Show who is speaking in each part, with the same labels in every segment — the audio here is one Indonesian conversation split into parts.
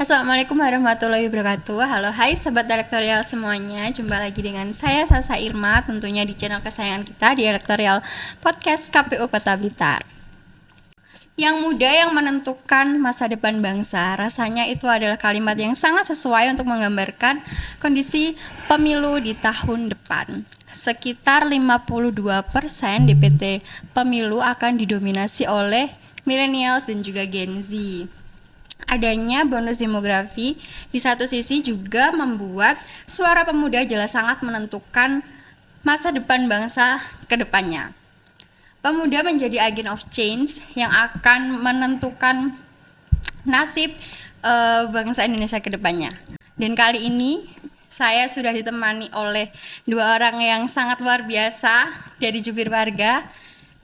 Speaker 1: Assalamualaikum warahmatullahi wabarakatuh. Halo, hai Sobat Elektorial semuanya. Jumpa lagi dengan saya Sasa Irma, tentunya di channel kesayangan kita di Elektorial Podcast KPU Kota Blitar. Yang muda yang menentukan masa depan bangsa, rasanya itu adalah kalimat yang sangat sesuai untuk menggambarkan kondisi pemilu di tahun depan. Sekitar 52% DPT pemilu akan didominasi oleh millennials dan juga Gen Z. Adanya bonus demografi di satu sisi juga membuat suara pemuda jelas sangat menentukan masa depan bangsa ke depannya. Pemuda menjadi agent of change yang akan menentukan nasib bangsa Indonesia ke depannya. Dan kali ini saya sudah ditemani oleh dua orang yang sangat luar biasa dari Jubir Warga.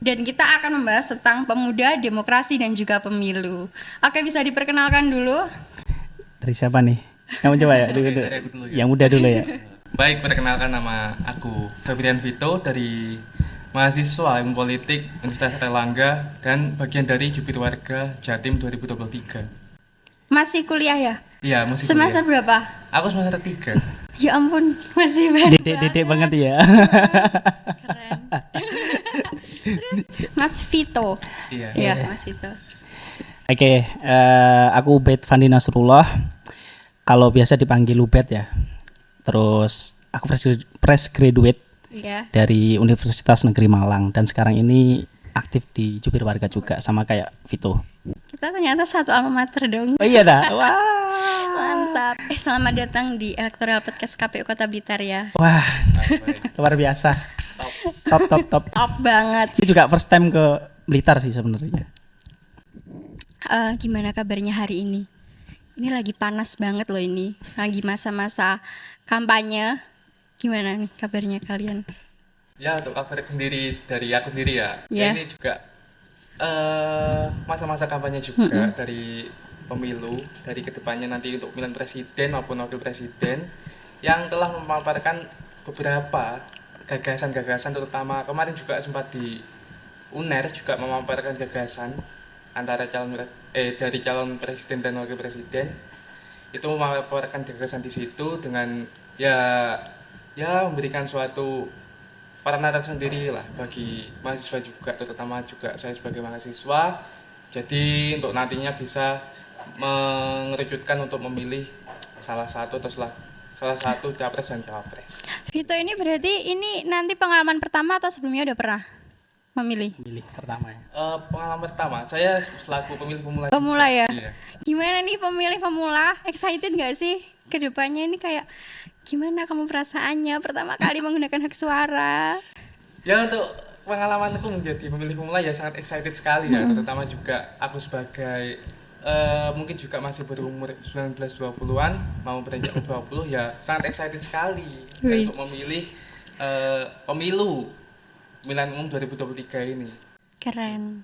Speaker 1: Dan kita akan membahas tentang pemuda, demokrasi, dan juga pemilu. Oke, bisa diperkenalkan dulu.
Speaker 2: Dari siapa nih? Kamu coba ya, dulu. Yang muda dulu ya.
Speaker 3: Baik, perkenalkan nama aku Fabrian Vito dari mahasiswa ilmu politik Universitas Airlangga dan bagian dari Jubir Warga Jatim 2023.
Speaker 1: Masih kuliah ya?
Speaker 3: Iya, masih kuliah.
Speaker 1: Semester berapa?
Speaker 3: Aku semester 3.
Speaker 1: Ya ampun, masih banget.
Speaker 2: Dedek banget ya.
Speaker 1: Keren. Terus Mas Vito.
Speaker 3: Iya.
Speaker 1: Ya, Mas Vito.
Speaker 2: Oke, aku Ubed Fandi Nasrullah. Kalau biasa dipanggil Ubed ya. Terus aku fresh graduate
Speaker 1: Iya.
Speaker 2: dari Universitas Negeri Malang dan sekarang ini aktif di Jubir Warga juga sama kayak Vito.
Speaker 1: Kita ternyata satu alma mater dong.
Speaker 2: Oh iya dah. Wah.
Speaker 1: Mantap. Selamat datang di Elektorial Podcast KPU Kota Blitar ya.
Speaker 2: Wah. Luar biasa. Top.
Speaker 1: Top banget.
Speaker 2: Ini juga first time ke Blitar sih sebenarnya.
Speaker 1: Gimana kabarnya hari ini? Ini lagi panas banget loh ini. Lagi masa-masa kampanye. Gimana nih kabarnya kalian?
Speaker 3: Ya, untuk kabar sendiri dari aku sendiri ya.
Speaker 1: Yeah.
Speaker 3: Ini juga masa-masa kampanye juga dari pemilu, dari kedepannya nanti untuk pemilihan presiden maupun wakil presiden yang telah memaparkan beberapa gagasan-gagasan, terutama kemarin juga sempat di UNER juga memaparkan gagasan antara dari calon presiden dan wakil presiden. Itu memaparkan gagasan di situ dengan ya memberikan suatu peranan sendiri lah bagi mahasiswa juga, terutama juga saya sebagai mahasiswa. Jadi untuk nantinya bisa mengerucutkan untuk memilih salah satu capres dan cawapres.
Speaker 1: Vito ini berarti ini nanti pengalaman pertama atau sebelumnya udah pernah memilih?
Speaker 2: Milih pertama ya.
Speaker 3: Pengalaman pertama saya selaku pemilih pemula.
Speaker 1: Pemula ya?
Speaker 3: Iya.
Speaker 1: Gimana nih pemilih pemula? Excited gak sih kedepannya ini kayak gimana kamu perasaannya pertama kali menggunakan hak suara?
Speaker 3: Ya, untuk pengalamanku menjadi pemilih pemula ya sangat excited sekali ya, terutama juga aku sebagai mungkin juga masih berumur 19-20-an mau beranjak 20 ya sangat excited sekali untuk memilih pemilu pemilihan umum 2023 ini.
Speaker 1: Keren.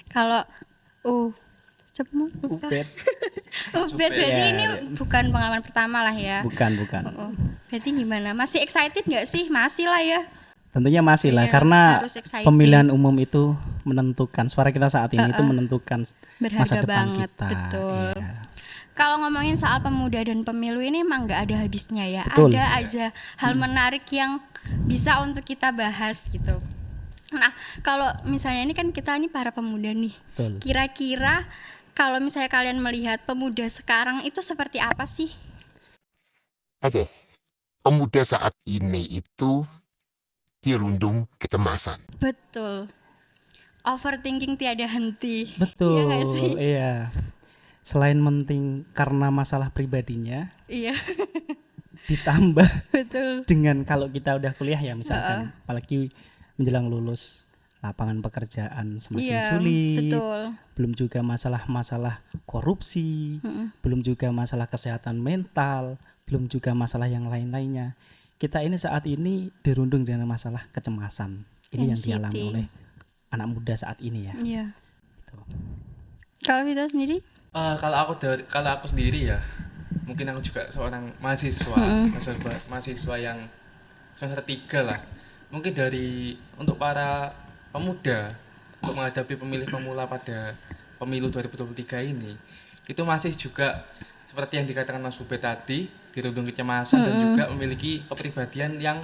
Speaker 1: Kalau semua
Speaker 2: Ubed.
Speaker 1: Ubed berarti
Speaker 2: Ya.
Speaker 1: ini bukan pengalaman pertama lah ya.
Speaker 2: Bukan.
Speaker 1: Berarti gimana? Masih excited nggak sih? Masih lah ya.
Speaker 2: Tentunya masih lah,
Speaker 1: Iya,
Speaker 2: karena
Speaker 1: harus exciting.
Speaker 2: pemilihan umum itu menentukan suara kita saat ini itu menentukan
Speaker 1: Berharga
Speaker 2: masa depan
Speaker 1: banget,
Speaker 2: kita.
Speaker 1: betul.
Speaker 2: Iya.
Speaker 1: Kalau ngomongin soal pemuda dan pemilu ini emang nggak ada habisnya ya.
Speaker 2: Betul.
Speaker 1: Ada aja hal menarik yang bisa untuk kita bahas gitu. Nah, kalau misalnya ini kan kita ini para pemuda nih.
Speaker 2: Betul.
Speaker 1: Kira-kira kalau misalnya kalian melihat pemuda sekarang itu seperti apa sih?
Speaker 4: Oke, pemuda saat ini itu dirundung kecemasan.
Speaker 1: Betul. Overthinking tiada henti.
Speaker 2: Betul.
Speaker 1: Iya nggak sih?
Speaker 2: Iya. Selain penting karena masalah pribadinya,
Speaker 1: Iya.
Speaker 2: ditambah
Speaker 1: Betul.
Speaker 2: dengan kalau kita udah kuliah ya misalkan, apalagi menjelang lulus, lapangan pekerjaan semakin
Speaker 1: Iya,
Speaker 2: sulit.
Speaker 1: betul.
Speaker 2: Belum juga masalah korupsi, belum juga masalah kesehatan mental, belum juga masalah yang lain-lainnya. Kita ini saat ini dirundung dengan masalah kecemasan. Ini yang dialami oleh anak muda saat ini ya.
Speaker 1: Iya.
Speaker 2: Gitu.
Speaker 1: Kalau Vito sendiri?
Speaker 3: Kalau aku sendiri ya, mungkin aku juga seorang mahasiswa, mahasiswa yang semester 3 lah. Mungkin untuk para pemuda untuk menghadapi pemilih pemula pada pemilu 2023 ini itu masih juga seperti yang dikatakan Mas Ubed tadi, dirundung kecemasan dan juga memiliki kepribadian yang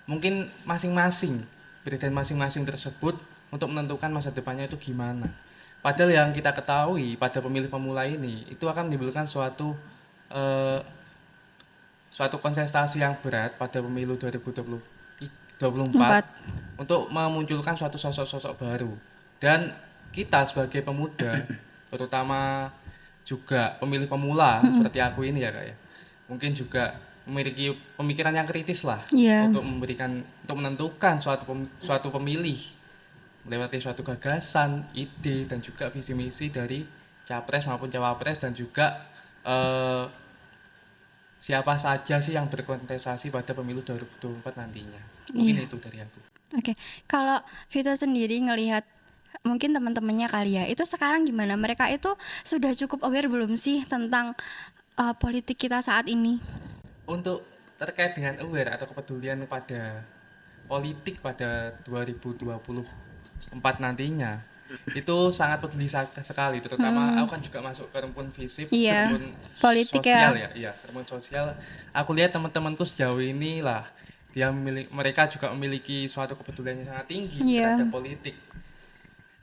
Speaker 3: mungkin masing-masing, kepribadian masing-masing tersebut untuk menentukan masa depannya itu gimana. Padahal yang kita ketahui pada pemilih pemula ini itu akan menimbulkan suatu kontestasi yang berat pada pemilu 2024 untuk memunculkan suatu sosok-sosok baru. Dan kita sebagai pemuda, terutama juga pemilih pemula seperti aku ini ya Kak ya, mungkin juga memiliki pemikiran yang kritis lah untuk menentukan suatu pemilih melewati suatu gagasan, ide dan juga visi misi dari capres maupun cawapres dan juga siapa saja sih yang berkontestasi pada pemilu 2024 nantinya. Mungkin itu dari aku.
Speaker 1: Oke. Kalau Vito sendiri ngelihat mungkin teman-temannya kali ya, itu sekarang gimana? Mereka itu sudah cukup aware belum sih tentang politik kita saat ini?
Speaker 3: Untuk terkait dengan aware atau kepedulian pada politik pada 2024 nantinya, itu sangat peduli sekali, terutama aku kan juga masuk ke rumpun FISIP, rumpun
Speaker 1: politik
Speaker 3: sosial ya, rumpun sosial. Aku lihat teman-temanku sejauh ini lah, mereka juga memiliki suatu kepedulian yang sangat tinggi terhadap politik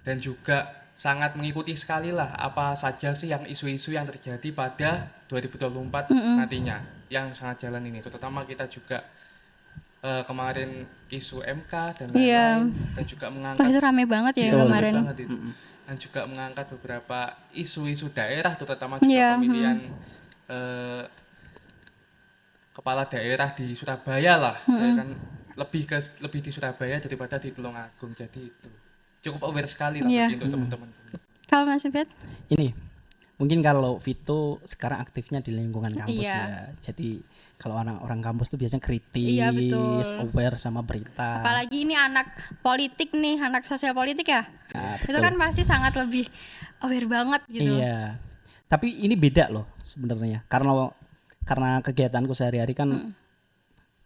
Speaker 3: dan juga sangat mengikuti sekali lah apa saja sih yang isu-isu yang terjadi pada 2024 nantinya yang sangat jalan ini, terutama kita juga kemarin isu MK dan lain-lain dan juga mengangkat
Speaker 1: itu rame banget ya kemarin
Speaker 3: itu. Dan juga mengangkat beberapa isu-isu daerah terutama juga pemilihan kepala daerah di Surabaya lah. Saya kan lebih di Surabaya daripada di Tulungagung, jadi itu cukup aware sekali lah untuk teman-teman.
Speaker 1: Kalau Mas Ubed?
Speaker 2: Ini mungkin kalau Vito sekarang aktifnya di lingkungan kampus ya, jadi kalau orang kampus tuh biasanya kritis, aware sama berita.
Speaker 1: Apalagi ini anak politik nih, anak sosial politik ya.
Speaker 2: Nah,
Speaker 1: itu kan pasti sangat lebih aware banget gitu.
Speaker 2: Iya. Tapi ini beda loh sebenarnya. Karena kegiatanku sehari-hari kan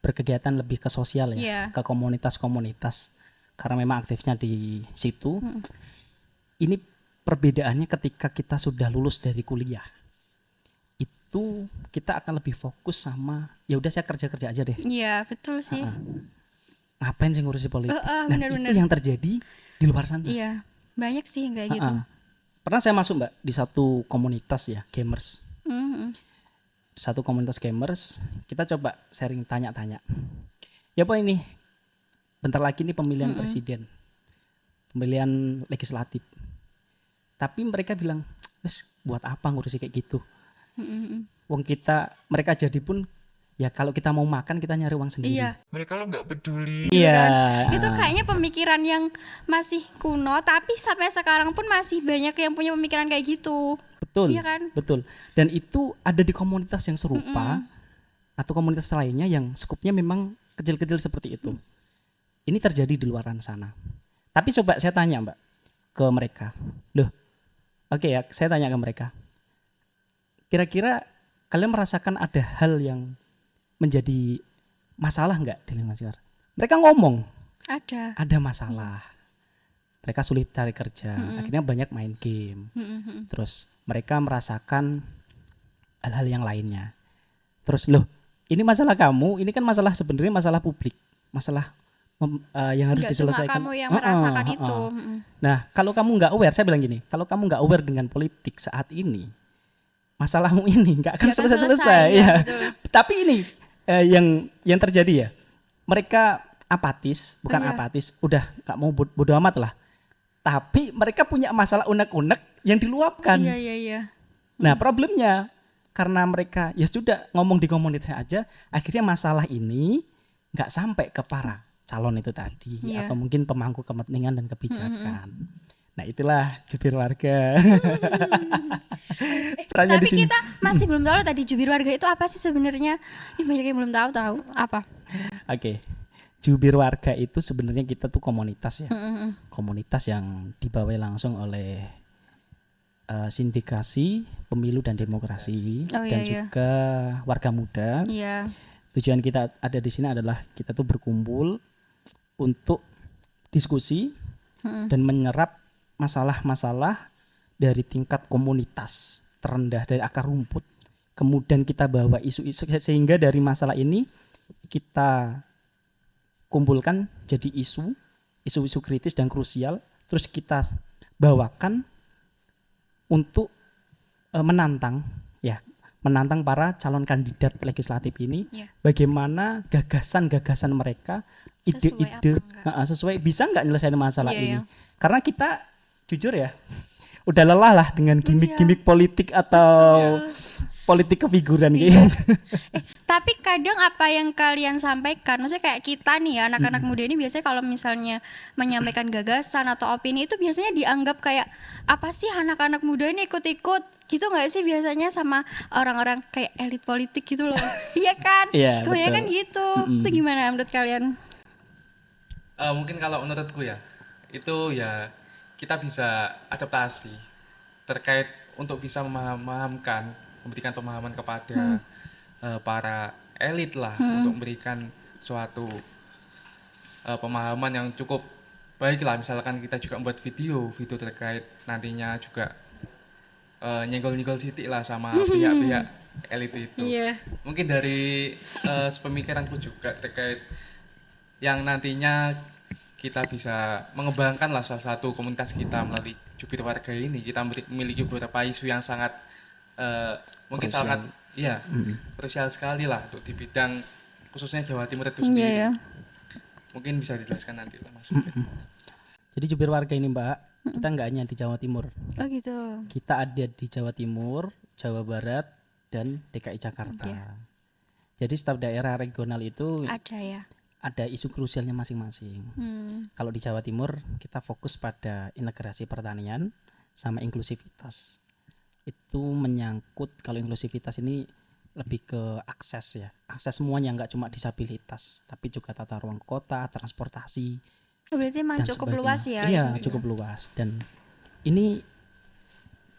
Speaker 2: berkegiatan lebih ke sosial ya, ke komunitas-komunitas. Karena memang aktifnya di situ. Ini perbedaannya ketika kita sudah lulus dari kuliah. Itu kita akan lebih fokus sama ya udah saya kerja aja deh.
Speaker 1: Iya, betul sih.
Speaker 2: Ngapain sih ngurusi politik? Nah, itu yang terjadi di luar sana.
Speaker 1: Iya, banyak sih yang kayak gitu.
Speaker 2: Pernah saya masuk Mbak di satu komunitas ya, gamers. Satu komunitas gamers, kita coba sharing tanya-tanya. Ya Pak, ini bentar lagi nih pemilihan presiden, pemilihan legislatif. Tapi mereka bilang, wes buat apa ngurusi kayak gitu? Wong mereka jadi pun ya kalau kita mau makan kita nyari uang sendiri.
Speaker 1: Iya.
Speaker 4: Mereka lo nggak peduli.
Speaker 2: Iya.
Speaker 1: Itu kayaknya pemikiran yang masih kuno, tapi sampai sekarang pun masih banyak yang punya pemikiran kayak gitu.
Speaker 2: Betul.
Speaker 1: Iya kan?
Speaker 2: Betul. Dan itu ada di komunitas yang serupa atau komunitas lainnya yang skupnya memang kecil-kecil seperti itu. Ini terjadi di luaran sana. Tapi coba saya tanya Mbak ke mereka. Loh, oke ya, saya tanya ke mereka. Kira-kira kalian merasakan ada hal yang menjadi masalah nggak di lingkungan sekitar? Mereka ngomong. Ada masalah. Mereka sulit cari kerja. Akhirnya banyak main game. Terus mereka merasakan hal-hal yang lainnya. Terus loh, ini masalah kamu, ini kan masalah sebenarnya masalah publik. Masalah yang harus diselesaikan.
Speaker 1: Cuma kamu yang merasakan itu.
Speaker 2: Nah, kalau kamu nggak aware, saya bilang gini, kalau kamu nggak aware dengan politik saat ini, masalahmu ini nggak akan selesai. Ya. Tapi ini yang terjadi ya, mereka apatis, bukan apatis, udah nggak mau bodo amat lah. Tapi mereka punya masalah unek-unek yang diluapkan.
Speaker 1: Iya.
Speaker 2: Nah, problemnya karena mereka ya sudah ngomong di komunitasnya aja, akhirnya masalah ini nggak sampai ke para calon itu tadi atau mungkin pemangku kepentingan dan kebijakan. Nah, itulah jubir warga.
Speaker 1: Tapi kita masih belum tahu tadi jubir warga itu apa sih sebenarnya? Ini banyak yang belum tahu apa.
Speaker 2: Oke. Jubir warga itu sebenarnya kita tuh komunitas ya. Komunitas yang dibawa langsung oleh sindikasi pemilu dan demokrasi juga warga muda.
Speaker 1: Iya.
Speaker 2: Tujuan kita ada di sini adalah kita tuh berkumpul untuk diskusi dan menyerap masalah-masalah dari tingkat komunitas terendah, dari akar rumput kemudian kita bawa isu-isu sehingga dari masalah ini kita kumpulkan jadi isu-isu kritis dan krusial, terus kita bawakan untuk menantang para calon kandidat legislatif ini, bagaimana gagasan-gagasan mereka, ide-ide sesuai bisa nggak nyelesain masalah ini. Karena kita jujur ya, udah lelah lah dengan gimmick-gimmick politik atau politik kefiguran gitu.
Speaker 1: Tapi kadang apa yang kalian sampaikan, maksudnya kayak kita nih ya, anak-anak muda ini biasanya kalau misalnya menyampaikan gagasan atau opini itu biasanya dianggap kayak apa sih anak-anak muda ini ikut-ikut gitu nggak sih biasanya sama orang-orang kayak elit politik gitu loh. Iya kan? Kebanyakan gitu. Itu gimana menurut kalian?
Speaker 3: Mungkin kalau menurutku ya, itu ya kita bisa adaptasi terkait untuk bisa memberikan pemahaman kepada para elit lah, untuk memberikan suatu pemahaman yang cukup baik lah. Misalkan kita juga membuat video terkait nantinya juga nyenggol-nyenggol sitik lah sama pihak-pihak elit itu. Mungkin dari sepemikiranku juga terkait yang nantinya kita bisa mengembangkan lah salah satu komunitas kita melalui Jubir Warga ini. Kita memiliki beberapa isu yang sangat mungkin sangat krusial sekali lah untuk di bidang khususnya Jawa Timur itu sendiri. Mungkin bisa dijelaskan nanti Mas.
Speaker 2: Jadi Jubir Warga ini Mbak, kita nggak hanya di Jawa Timur.
Speaker 1: Oh gitu.
Speaker 2: Kita ada di Jawa Timur, Jawa Barat, dan DKI Jakarta. Jadi setiap daerah regional itu ada isu krusialnya masing-masing. Kalau di Jawa Timur kita fokus pada integrasi pertanian sama inklusivitas. Itu menyangkut, kalau inklusivitas ini lebih ke akses ya, akses semuanya, nggak cuma disabilitas tapi juga tata ruang kota, transportasi.
Speaker 1: Berarti memang cukup luas ya?
Speaker 2: Iya, cukup luas. Dan ini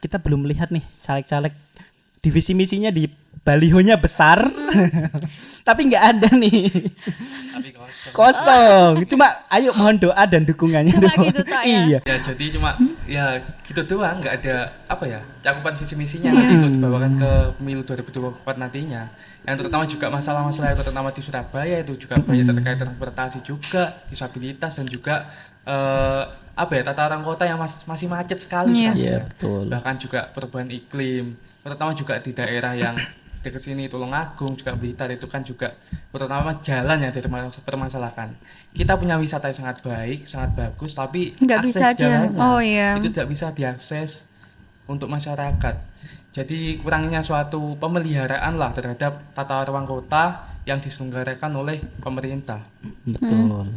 Speaker 2: kita belum lihat nih caleg-caleg divisi misinya di balihonya besar tapi nggak ada nih.
Speaker 3: Tapi
Speaker 2: kosong. Cuma ayo mohon doa dan dukungannya.
Speaker 1: Cuma gitu toh ya.
Speaker 2: Iya.
Speaker 3: Ya jadi cuma ya gitu doang, nggak ada apa ya cakupan visi misinya nanti untuk dibawakan ke pemilu 2024 nantinya. Yang terutama juga masalah-masalah yang terutama di Surabaya itu juga banyak terkait transportasi juga, disabilitas dan juga tata ruang kota yang masih macet sekali.
Speaker 2: Iya, betul.
Speaker 3: Bahkan juga perubahan iklim, terutama juga di daerah yang dekat sini, Tulungagung juga Blitar itu kan juga terutama jalan yang dipermasalahkan. Kita punya wisata yang sangat baik, sangat bagus, tapi
Speaker 1: nggak bisa jalannya
Speaker 3: itu tidak bisa diakses untuk masyarakat. Jadi kurangnya suatu pemeliharaan lah terhadap tata ruang kota yang diselenggarakan oleh pemerintah.
Speaker 2: Betul.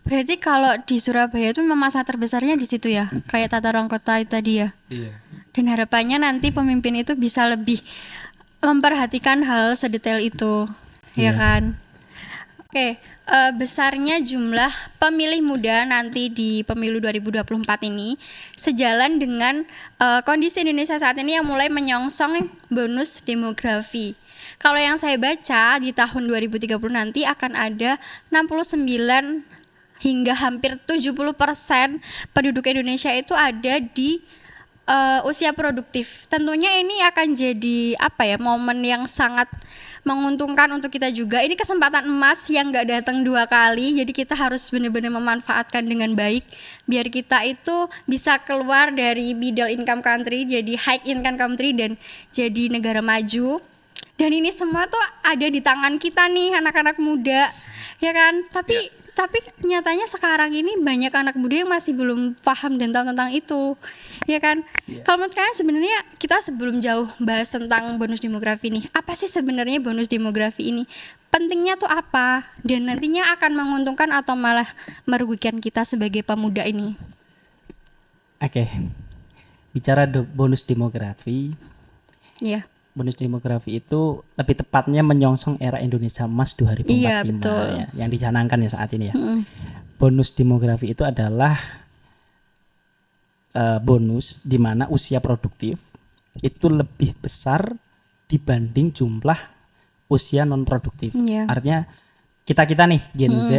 Speaker 1: Berarti kalau di Surabaya itu memang masalah terbesarnya di situ ya, kayak tata ruang kota itu tadi ya.
Speaker 3: Iya.
Speaker 1: Dan harapannya nanti pemimpin itu bisa lebih memperhatikan hal sedetail itu, ya kan? Oke, besarnya jumlah pemilih muda nanti di pemilu 2024 ini sejalan dengan kondisi Indonesia saat ini yang mulai menyongsong bonus demografi. Kalau yang saya baca di tahun 2030 nanti akan ada 69 hingga hampir 70% penduduk Indonesia itu ada di usia produktif. Tentunya ini akan jadi momen yang sangat menguntungkan untuk kita juga. Ini kesempatan emas yang gak datang 2 kali. Jadi kita harus benar-benar memanfaatkan dengan baik biar kita itu bisa keluar dari middle income country jadi high income country dan jadi negara maju. Dan ini semua tuh ada di tangan kita nih, anak-anak muda, ya kan? Tapi nyatanya sekarang ini banyak anak muda yang masih belum paham dan tahu tentang itu, ya kan? Kalau menurut kalian sebenarnya kita sebelum jauh bahas tentang bonus demografi nih, apa sih sebenarnya bonus demografi ini? Pentingnya tuh apa? Dan nantinya akan menguntungkan atau malah merugikan kita sebagai pemuda ini?
Speaker 2: Oke. Bicara bonus demografi.
Speaker 1: Iya.
Speaker 2: Bonus demografi itu lebih tepatnya menyongsong era Indonesia Emas 2045 ya, yang dicanangkan ya saat ini ya. Bonus demografi itu adalah bonus di mana usia produktif itu lebih besar dibanding jumlah usia non produktif. Artinya kita nih Gen Z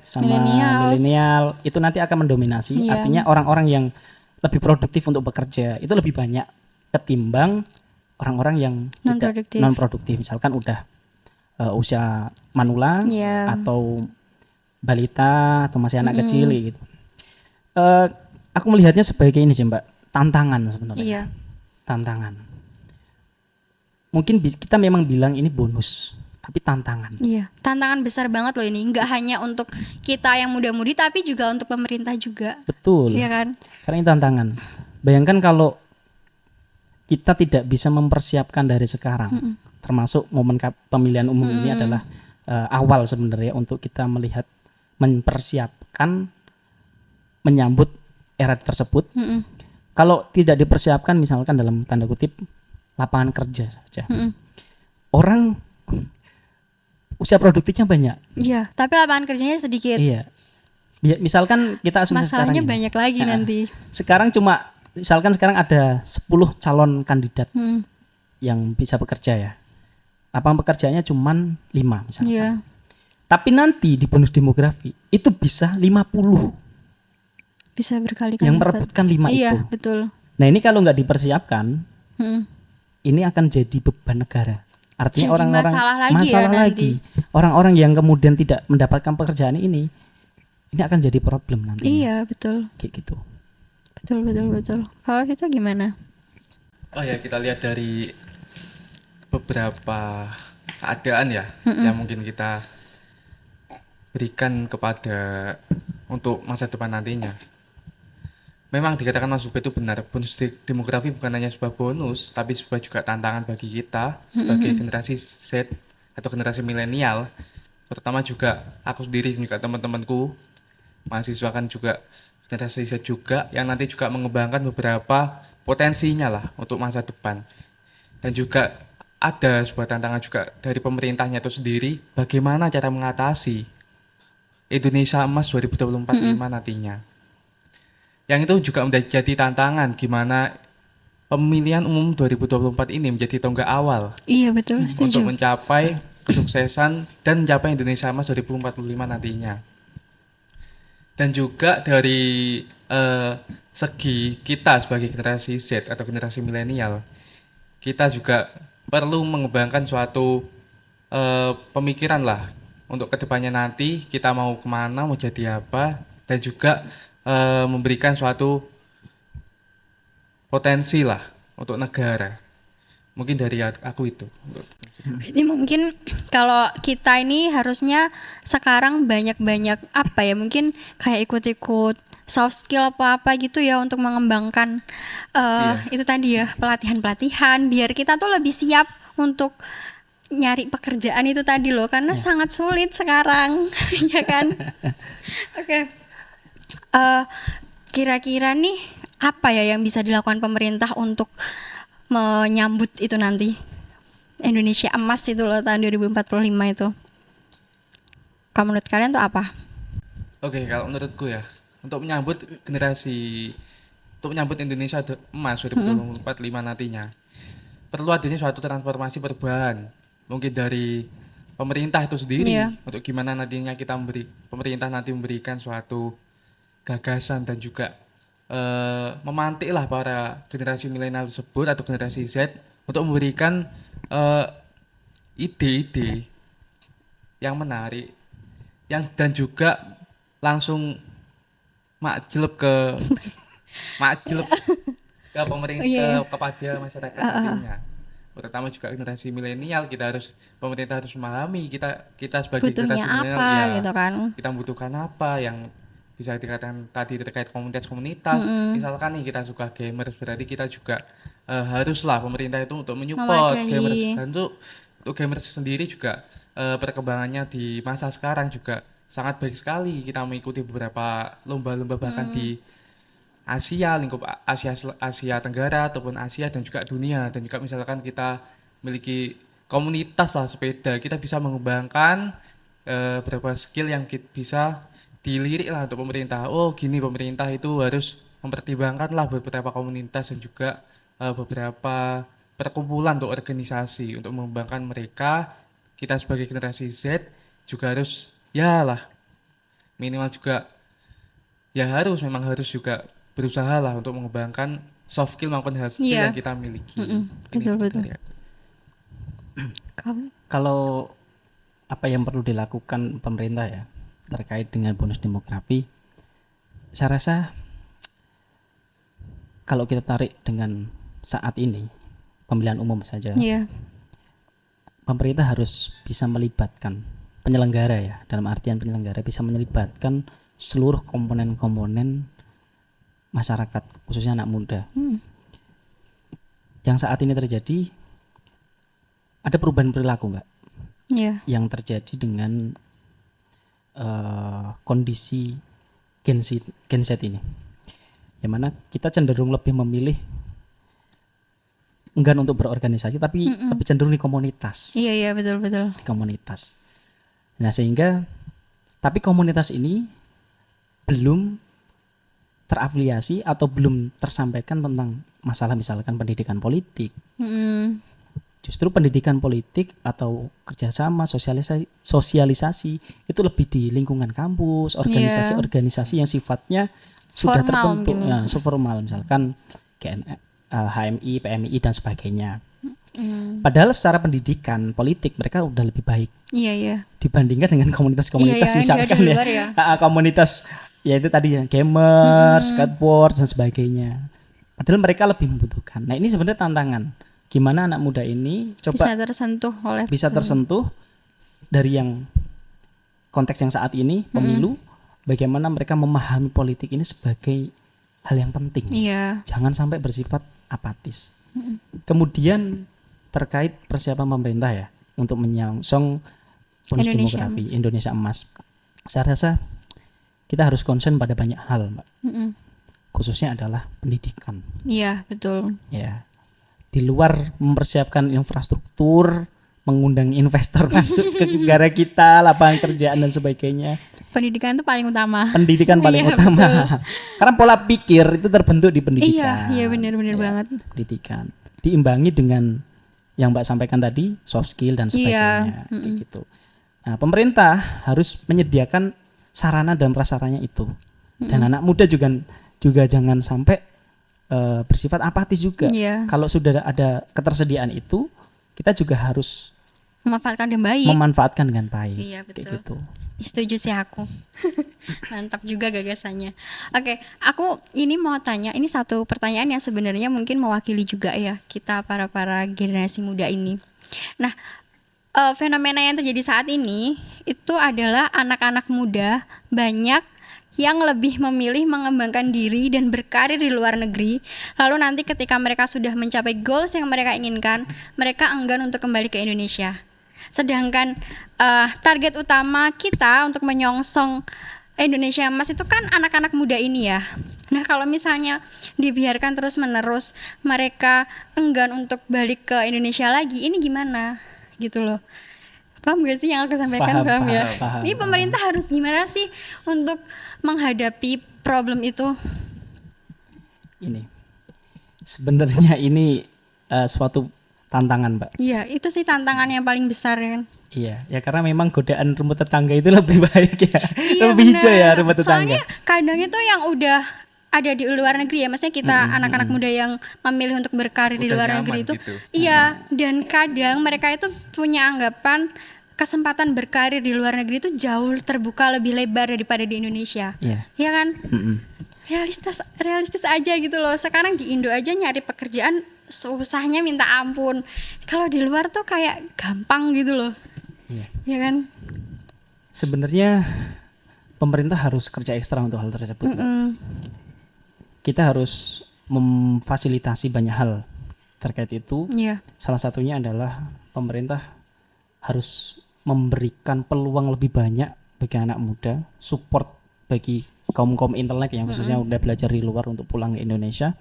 Speaker 2: sama milenial itu nanti akan mendominasi. Artinya orang-orang yang lebih produktif untuk bekerja itu lebih banyak ketimbang orang-orang yang tidak
Speaker 1: Non-produktif.
Speaker 2: non-produktif, misalkan udah usia manula
Speaker 1: Iya.
Speaker 2: atau balita atau masih anak
Speaker 1: Mm-mm.
Speaker 2: kecil gitu. Aku melihatnya sebagai ini sih Mbak, tantangan sebenarnya.
Speaker 1: Iya.
Speaker 2: Tantangan. Mungkin kita memang bilang ini bonus, tapi tantangan.
Speaker 1: Iya, tantangan besar banget loh ini. Nggak hanya untuk kita yang muda-mudi, tapi juga untuk pemerintah juga.
Speaker 2: Betul.
Speaker 1: Iya kan?
Speaker 2: Karena ini tantangan. Bayangkan kalau kita tidak bisa mempersiapkan dari sekarang, termasuk momen pemilihan umum ini adalah awal sebenarnya untuk kita melihat, mempersiapkan, menyambut era tersebut.
Speaker 1: Mm-mm.
Speaker 2: Kalau tidak dipersiapkan, misalkan dalam tanda kutip lapangan kerja saja,
Speaker 1: Mm-mm.
Speaker 2: orang usia produktifnya banyak.
Speaker 1: Iya, tapi lapangan kerjanya sedikit.
Speaker 2: Iya. Misalkan kita asumsi sekarang
Speaker 1: Masalahnya
Speaker 2: ini.
Speaker 1: banyak lagi nanti.
Speaker 2: Sekarang sekarang ada 10 calon kandidat
Speaker 1: Hmm.
Speaker 2: yang bisa bekerja ya. Lapangan pekerjaannya cuma 5 misalkan.
Speaker 1: Iya.
Speaker 2: Tapi nanti di bonus demografi itu bisa 50
Speaker 1: Bisa berkali-kali
Speaker 2: yang
Speaker 1: lipat.
Speaker 2: merebutkan 5
Speaker 1: Iya,
Speaker 2: itu.
Speaker 1: betul.
Speaker 2: Nah ini kalau nggak dipersiapkan,
Speaker 1: Hmm.
Speaker 2: ini akan jadi beban negara. Artinya
Speaker 1: Jadi
Speaker 2: orang-orang
Speaker 1: masalah lagi ya nanti.
Speaker 2: Orang-orang yang kemudian tidak mendapatkan pekerjaan ini akan jadi problem nanti.
Speaker 1: Iya, betul.
Speaker 2: Kayak gitu.
Speaker 1: Betul. Kalau itu gimana?
Speaker 3: Oh ya, kita lihat dari beberapa keadaan ya yang mungkin kita berikan kepada untuk masa depan nantinya. Memang dikatakan Mas Ubed itu benar, bonus demografi bukan hanya sebuah bonus, tapi sebuah juga tantangan bagi kita sebagai generasi Z atau generasi milenial, terutama juga aku sendiri dan juga teman-temanku mahasiswa kan juga generasi Z juga yang nanti juga mengembangkan beberapa potensinya lah untuk masa depan. Dan juga ada sebuah tantangan juga dari pemerintahnya itu sendiri, bagaimana cara mengatasi Indonesia Emas 2024 nantinya. Yang itu juga menjadi tantangan gimana pemilihan umum 2024 ini menjadi tonggak awal
Speaker 1: Iya, betul.
Speaker 3: untuk
Speaker 1: Setuju.
Speaker 3: mencapai kesuksesan dan mencapai Indonesia Emas 2045 nantinya. Dan juga dari segi kita sebagai generasi Z atau generasi milenial, kita juga perlu mengembangkan suatu pemikiran lah untuk kedepannya nanti kita mau kemana, mau jadi apa, dan juga memberikan suatu potensi lah untuk negara. Mungkin dari aku itu.
Speaker 1: Berarti mungkin kalau kita ini harusnya sekarang banyak-banyak apa ya, mungkin kayak ikut-ikut soft skill apa-apa gitu ya untuk mengembangkan itu tadi ya, pelatihan-pelatihan biar kita tuh lebih siap untuk nyari pekerjaan itu tadi loh, karena sangat sulit sekarang. Ya kan? Oke. Kira-kira nih apa ya yang bisa dilakukan pemerintah untuk menyambut itu nanti Indonesia Emas itu loh tahun 2045 itu. Kalau menurut kalian tuh apa?
Speaker 3: Oke, kalau menurutku ya, untuk menyambut Indonesia Emas 2045 nantinya, perlu adanya suatu transformasi perubahan. Mungkin dari pemerintah itu sendiri, untuk gimana nantinya pemerintah nanti memberikan suatu gagasan dan juga memantik lah para generasi milenial tersebut atau generasi Z untuk memberikan ide-ide yang menarik dan juga langsung makjleb ke pemerintah, kepada masyarakat nantinya, terutama juga generasi milenial. Pemerintah harus memahami kita sebagai
Speaker 1: butuhnya
Speaker 3: generasi milenial
Speaker 1: apa
Speaker 3: ya,
Speaker 1: gitu kan.
Speaker 3: kita membutuhkan apa yang bisa dikatakan tadi terkait komunitas. Misalkan nih kita suka gamers, berarti kita juga haruslah pemerintah itu untuk menyupport gamers. Dan untuk gamers sendiri juga perkembangannya di masa sekarang juga sangat baik sekali. Kita mengikuti beberapa lomba-lomba bahkan di Asia, lingkup Asia Tenggara ataupun Asia dan juga dunia. Dan juga misalkan kita memiliki komunitas lah sepeda, kita bisa mengembangkan beberapa skill yang bisa dilirik lah untuk pemerintah. Oh gini, pemerintah itu harus mempertimbangkan lah beberapa komunitas dan juga beberapa perkumpulan untuk organisasi untuk mengembangkan mereka. Kita sebagai generasi Z juga harus ya lah minimal juga ya memang harus juga berusaha lah untuk mengembangkan soft skill maupun hard skill
Speaker 1: Iya.
Speaker 3: yang kita miliki.
Speaker 1: Betul,
Speaker 3: Ini
Speaker 1: betul.
Speaker 3: dari aku.
Speaker 2: Kalau apa yang perlu dilakukan pemerintah ya terkait dengan bonus demografi, saya rasa kalau kita tarik dengan saat ini pemilihan umum saja,
Speaker 1: Iya.
Speaker 2: pemerintah harus bisa melibatkan penyelenggara ya, dalam artian penyelenggara bisa melibatkan seluruh komponen-komponen masyarakat, khususnya anak muda. Yang saat ini terjadi, ada perubahan perilaku Mbak,
Speaker 1: Iya.
Speaker 2: yang terjadi dengan kondisi Gen Z ini, yang mana kita cenderung lebih memilih enggan untuk berorganisasi, tapi lebih cenderung di komunitas.
Speaker 1: Iya, iya, betul, betul.
Speaker 2: Di komunitas. Nah sehingga, tapi komunitas ini belum terafiliasi atau belum tersampaikan tentang masalah misalkan pendidikan politik. Justru pendidikan politik atau kerjasama sosialisasi itu lebih di lingkungan kampus, organisasi-organisasi yang sifatnya sudah
Speaker 1: Formal
Speaker 2: terbentuk,
Speaker 1: gitu.
Speaker 2: nah, formal misalkan HMI, PMI dan sebagainya. Padahal secara pendidikan politik mereka udah lebih baik
Speaker 1: Iya, iya.
Speaker 2: dibandingkan dengan komunitas-komunitas
Speaker 1: Iya, yang
Speaker 2: misalkan
Speaker 1: ada di
Speaker 2: ya,
Speaker 1: luar ya.
Speaker 2: komunitas ya itu tadi ya gamers, skateboard dan sebagainya. Padahal mereka lebih membutuhkan. Nah ini sebenarnya tantangan. Gimana anak muda ini
Speaker 1: Bisa
Speaker 2: coba
Speaker 1: tersentuh oleh
Speaker 2: bisa tersentuh dari yang konteks yang saat ini pemilu, bagaimana mereka memahami politik ini sebagai hal yang penting.
Speaker 1: Iya.
Speaker 2: Jangan sampai bersifat apatis. Kemudian terkait persiapan pemerintah ya untuk menyongsong bonus
Speaker 1: Indonesia
Speaker 2: demografi Indonesia Emas. Saya rasa kita harus concern pada banyak hal, Mbak. Khususnya adalah pendidikan.
Speaker 1: Iya, betul.
Speaker 2: Ya. Di luar mempersiapkan infrastruktur, mengundang investor masuk ke negara kita, lapangan kerjaan dan sebagainya.
Speaker 1: Pendidikan itu paling utama.
Speaker 2: Pendidikan paling
Speaker 1: Iya,
Speaker 2: utama.
Speaker 1: betul.
Speaker 2: Karena pola pikir itu terbentuk di pendidikan.
Speaker 1: Iya, benar-benar banget.
Speaker 2: Pendidikan. Diimbangi dengan yang Mbak sampaikan tadi, soft skill dan
Speaker 1: Iya.
Speaker 2: sebagainya. Kayak gitu. Nah, pemerintah harus menyediakan sarana dan prasaranya itu. Dan anak muda juga jangan sampai bersifat apatis juga.
Speaker 1: Iya.
Speaker 2: Kalau sudah ada ketersediaan itu, kita juga harus
Speaker 1: Memanfaatkan dengan baik.
Speaker 2: memanfaatkan dengan baik.
Speaker 1: Iya,
Speaker 2: Kayak
Speaker 1: betul.
Speaker 2: gitu.
Speaker 1: Setuju sih aku. Mantap juga gagasannya. Oke, aku ini mau tanya, ini satu pertanyaan yang sebenarnya mungkin mewakili juga ya kita para generasi muda ini. Nah, fenomena yang terjadi saat ini itu adalah anak-anak muda banyak yang lebih memilih mengembangkan diri dan berkarir di luar negeri. Lalu nanti ketika mereka sudah mencapai goals yang mereka inginkan, mereka enggan untuk kembali ke Indonesia. Sedangkan target utama kita untuk menyongsong Indonesia Emas itu kan anak-anak muda ini ya. Nah kalau misalnya dibiarkan terus-menerus mereka enggan untuk balik ke Indonesia lagi, ini gimana gitu loh. Paham gak sih yang aku sampaikan?
Speaker 2: Paham,
Speaker 1: ya?
Speaker 2: paham,
Speaker 1: Ini pemerintah harus gimana sih untuk menghadapi problem itu?
Speaker 2: Ini sebenarnya ini suatu tantangan, Mbak.
Speaker 1: Iya, itu sih tantangan yang paling besar ya kan.
Speaker 2: Iya, ya karena memang godaan rumput tetangga itu lebih baik ya.
Speaker 1: Iya,
Speaker 2: lebih hijau
Speaker 1: bener.
Speaker 2: ya rumput tetangga.
Speaker 1: Soalnya kadang itu yang udah ada di luar negeri ya, maksudnya kita anak-anak muda yang memilih untuk berkarir di
Speaker 3: Udah
Speaker 1: luar
Speaker 3: nyaman
Speaker 1: negeri itu,
Speaker 3: gitu.
Speaker 1: iya. Dan kadang mereka itu punya anggapan kesempatan berkarir di luar negeri itu jauh terbuka lebih lebar daripada di Indonesia.
Speaker 2: Iya.
Speaker 1: Iya kan?
Speaker 2: Mm-mm.
Speaker 1: Realistis aja gitu loh. Sekarang di Indo aja nyari pekerjaan susahnya minta ampun. Kalau di luar tuh kayak gampang gitu loh.
Speaker 2: Iya.
Speaker 1: Iya kan?
Speaker 2: Sebenarnya pemerintah harus kerja ekstra untuk hal tersebut. Mbak. Kita harus memfasilitasi banyak hal terkait itu.
Speaker 1: Iya.
Speaker 2: Salah satunya adalah pemerintah harus memberikan peluang lebih banyak bagi anak muda, support bagi kaum intelek yang khususnya udah belajar di luar untuk pulang ke Indonesia.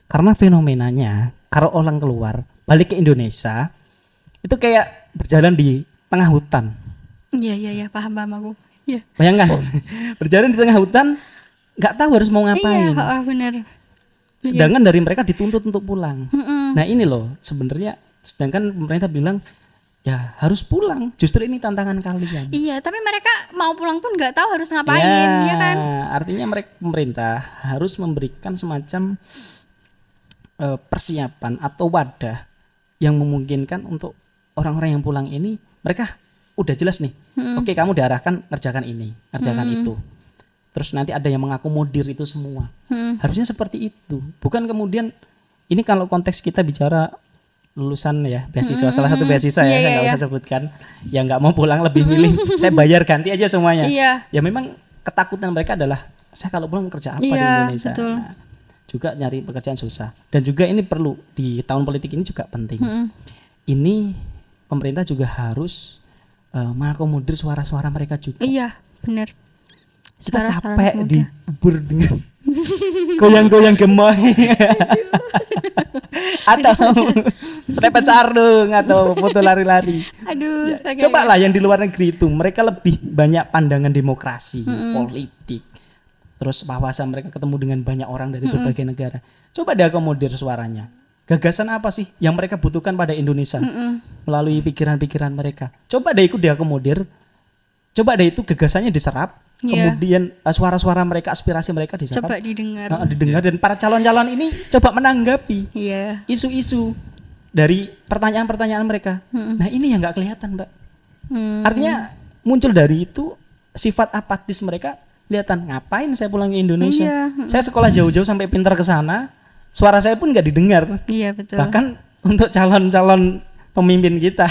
Speaker 2: Karena fenomenanya, kalau orang keluar balik ke Indonesia itu kayak berjalan di tengah hutan.
Speaker 1: Iya, paham aku. Iya.
Speaker 2: Bayangkan berjalan di tengah hutan, nggak tahu harus mau ngapain.
Speaker 1: Iya, benar.
Speaker 2: Sedangkan dari mereka dituntut untuk pulang. Nah ini loh sebenarnya, sedangkan pemerintah bilang ya harus pulang. Justru ini tantangan kalian.
Speaker 1: Iya, tapi mereka mau pulang pun nggak tahu harus ngapain, ya kan?
Speaker 2: Artinya pemerintah harus memberikan semacam persiapan atau wadah yang memungkinkan untuk orang-orang yang pulang ini, mereka udah jelas nih, oke kamu diarahkan ngerjakan ini, ngerjakan itu. Terus nanti ada yang mengakomodir itu semua. Harusnya seperti itu. Bukan kemudian, ini kalau konteks kita bicara lulusan ya, beasiswa, salah satu beasiswa ya, saya nggak usah sebutkan, yang nggak mau pulang lebih milih, saya bayar ganti aja semuanya. Ya memang ketakutan mereka adalah, saya kalau pulang kerja apa di Indonesia. Nah, juga nyari pekerjaan susah. Dan juga ini perlu, di tahun politik ini juga penting. Ini pemerintah juga harus mengakomodir suara-suara mereka juga.
Speaker 1: Iya, benar.
Speaker 2: Kita capek dibur dengan goyang-goyang gemoy atau serempet sarung atau foto lari-lari.
Speaker 1: Aduh,
Speaker 2: ya, coba lah yang di luar negeri itu, mereka lebih banyak pandangan demokrasi, politik. Terus wawasan mereka ketemu dengan banyak orang dari berbagai negara. Coba diakomodir suaranya. Gagasan apa sih yang mereka butuhkan pada Indonesia melalui pikiran-pikiran mereka. Coba deh ikut diakomodir. Coba deh itu gagasannya diserap. Kemudian suara-suara mereka, aspirasi mereka diserap.
Speaker 1: Coba didengar.
Speaker 2: Didengar dan para calon-calon ini coba menanggapi isu-isu dari pertanyaan-pertanyaan mereka. Nah ini yang nggak kelihatan, Mbak. Artinya muncul dari itu sifat apatis mereka. Kelihatan, ngapain saya pulang ke Indonesia? Saya sekolah jauh-jauh sampai pintar ke sana. Suara saya pun nggak didengar.
Speaker 1: Iya betul.
Speaker 2: Bahkan untuk calon-calon pemimpin kita,